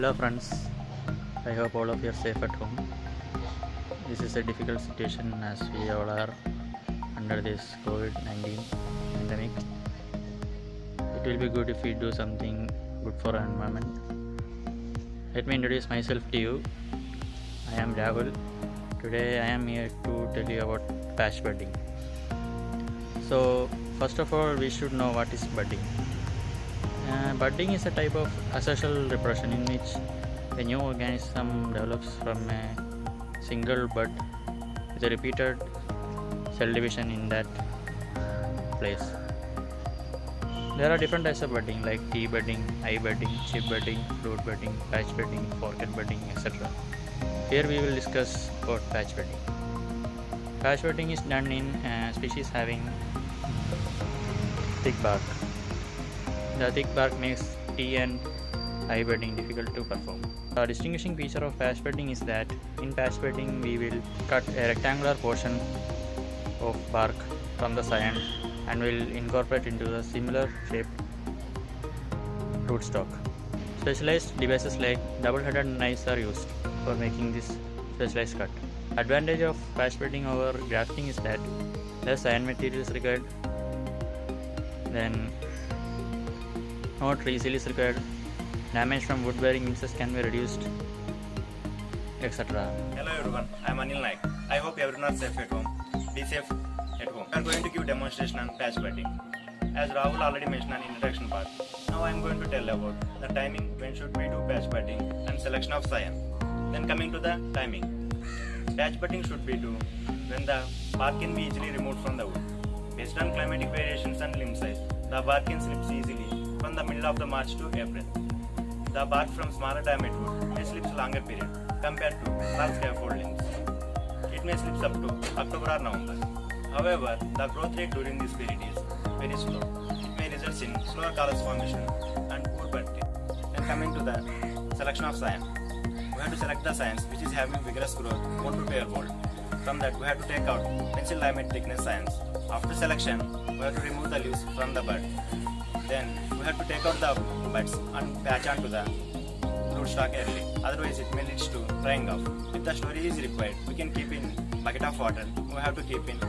Hello friends, I hope all of you are safe at home. This is a difficult situation as we all are under this COVID-19 pandemic. It will be good if we do something good for our environment. Let me introduce myself to you. I am Rahul. Today I am here to tell you about patch budding. So first of all, we should know what is budding. Budding is a type of asexual reproduction in which a new organism develops from a single bud with a repeated cell division in that place. There are different types of budding like tea budding, eye budding, chip budding, fruit budding, patch budding, orchid budding, etc. Here we will discuss about patch budding. Patch budding is done in species having thick bark. The thick bark makes tea and eye budding difficult to perform. The distinguishing feature of patch budding is that in patch budding we will cut a rectangular portion of bark from the scion and will incorporate into the similar shaped rootstock. Specialized devices like double-headed knives are used for making this specialized cut. Advantage of patch budding over grafting is that less scion material is required, then no tree seal is required, damage from wood bearing insects can be reduced, etc. Hello everyone, I am Anil Naik. I hope everyone is safe at home. Be safe at home. I am going to give demonstration on patch budding. As Rahul already mentioned in introduction part, now I am going to tell about the timing when should we do patch budding and selection of scion. Then coming to the timing. Patch budding should be do when the bark can be easily removed from the wood. Based on climatic variations and limb size, the bark can slip easily from the middle of the March to April. The bark from smaller diameter wood may slip longer period compared to large scaffold limbs. It may slip up to October or November. However, the growth rate during this period is very slow. It may result in slower callus formation and poor budding. Then coming to the selection of scion. We have to select the scions which is having vigorous growth 1 to 2 years old. From that we have to take out pencil diameter thickness scions. After selection, we have to remove the leaves from the bud. Then we have to take out the buds and patch onto the rootstock early. Otherwise, it may lead to drying off. If the storage is required, we can keep in bucket of water. We have to keep in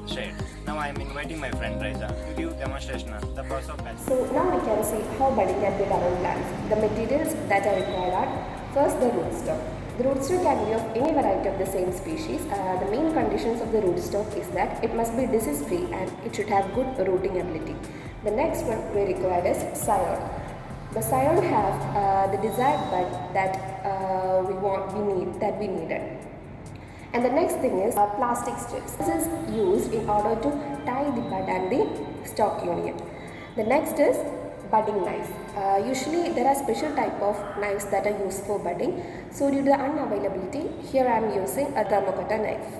shade. Now I am inviting my friend Raisa to give demonstration on the process of patch. So now we can see how budding can be done on plants. The materials that are required are first the rootstock. The rootstock can be of any variety of the same species. The main conditions of the rootstock is that it must be disease free and it should have good rooting ability. The next one we require is scion. The scion have the desired bud that we needed. And the next thing is plastic strips. This is used in order to tie the bud and the stalk union. The next is budding knives. Usually there are special type of knives that are used for budding. So due to the unavailability, here I am using a thermocutter knife.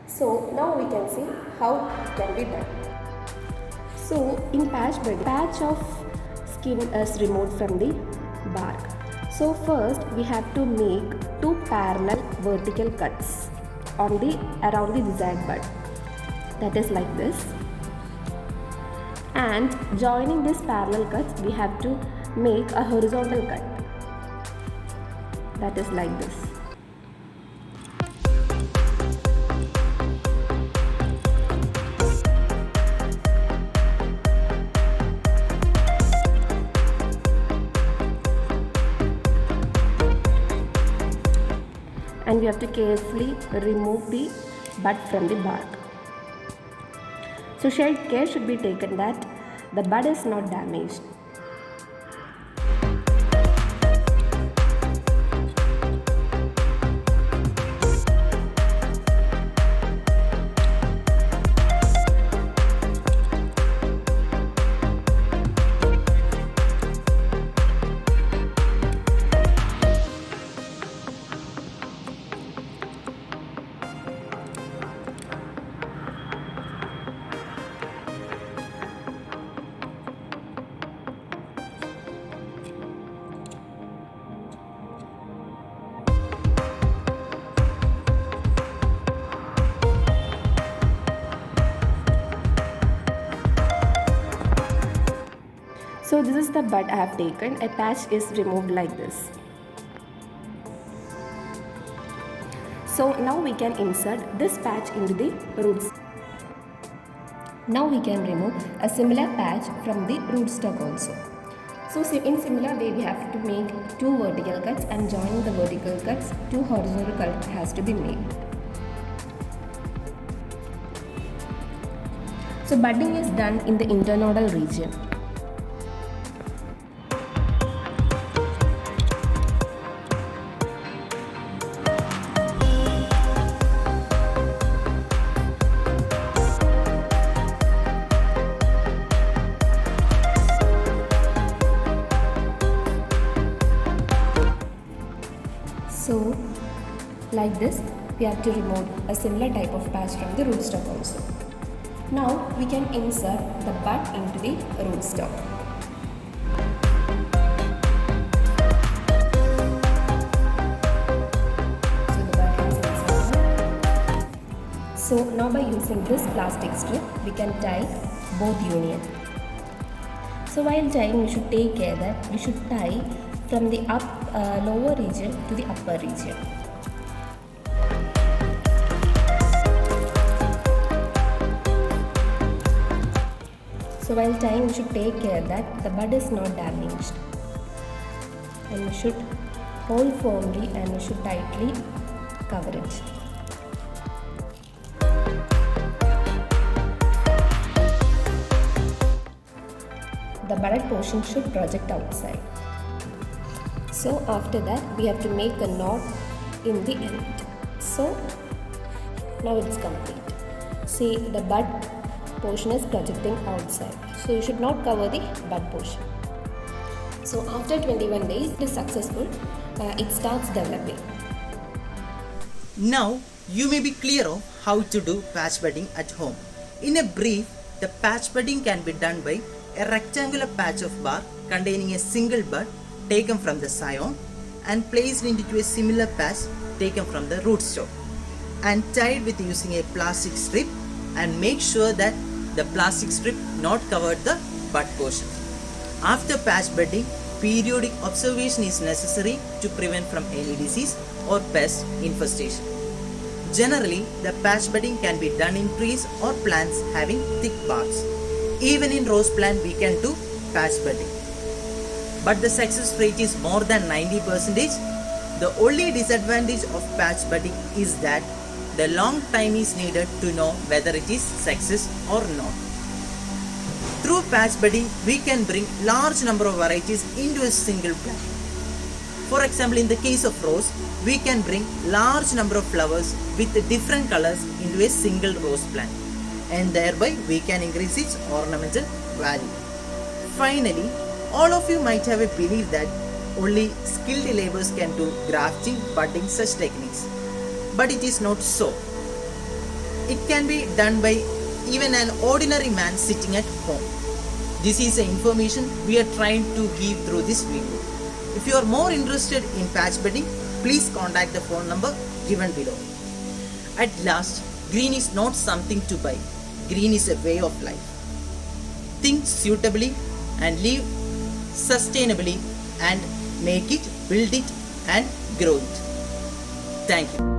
So now we can see how it can be done. So in patch budding, patch of skin is removed from the bark. So first we have to make 2 parallel vertical cuts around the desired bud. That is like this. And joining these parallel cuts, we have to make a horizontal cut. That is like this. And we have to carefully remove the bud from the bark. So care should be taken that the bud is not damaged. So this is the bud I have taken. A patch is removed like this. So now we can insert this patch into the roots. Now we can remove a similar patch from the rootstock also. So in similar way we have to make 2 vertical cuts, and joining the vertical cuts 2 horizontal cuts has to be made. So budding is done in the internodal region. So like this we have to remove a similar type of patch from the rootstock also. Now we can insert the bud into the rootstock. So the bud is inserted. So now by using this plastic strip we can tie both union. So while tying we should take care that we should tie from the lower region to the upper region. So while tying we should take care that the bud is not damaged, and we should hold firmly and we should tightly cover it. The budded portion should project outside. So after that we have to make a knot in the end. So now it's complete. See, the bud portion is projecting outside. So you should not cover the bud portion. So after 21 days it is successful. It starts developing. Now you may be clear of how to do patch budding at home. In a brief, the patch budding can be done by a rectangular patch of bark containing a single bud taken from the scion and placed into a similar patch taken from the rootstock and tied with using a plastic strip, and make sure that the plastic strip not covered the bud portion. After patch budding, periodic observation is necessary to prevent from any disease or pest infestation. Generally, the patch budding can be done in trees or plants having thick barks. Even in rose plant we can do patch budding. But the success rate is more than 90%. The only disadvantage of patch budding is that the long time is needed to know whether it is success or not. Through patch budding, we can bring large number of varieties into a single plant. For example, in the case of rose, we can bring large number of flowers with different colors into a single rose plant, and thereby we can increase its ornamental value. Finally, all of you might have a belief that only skilled laborers can do grafting, budding, such techniques. But it is not so. It can be done by even an ordinary man sitting at home. This is the information we are trying to give through this video. If you are more interested in patch budding, please contact the phone number given below. At last, green is not something to buy. Green is a way of life. Think suitably and live sustainably, and make it, build it and grow it. Thank you.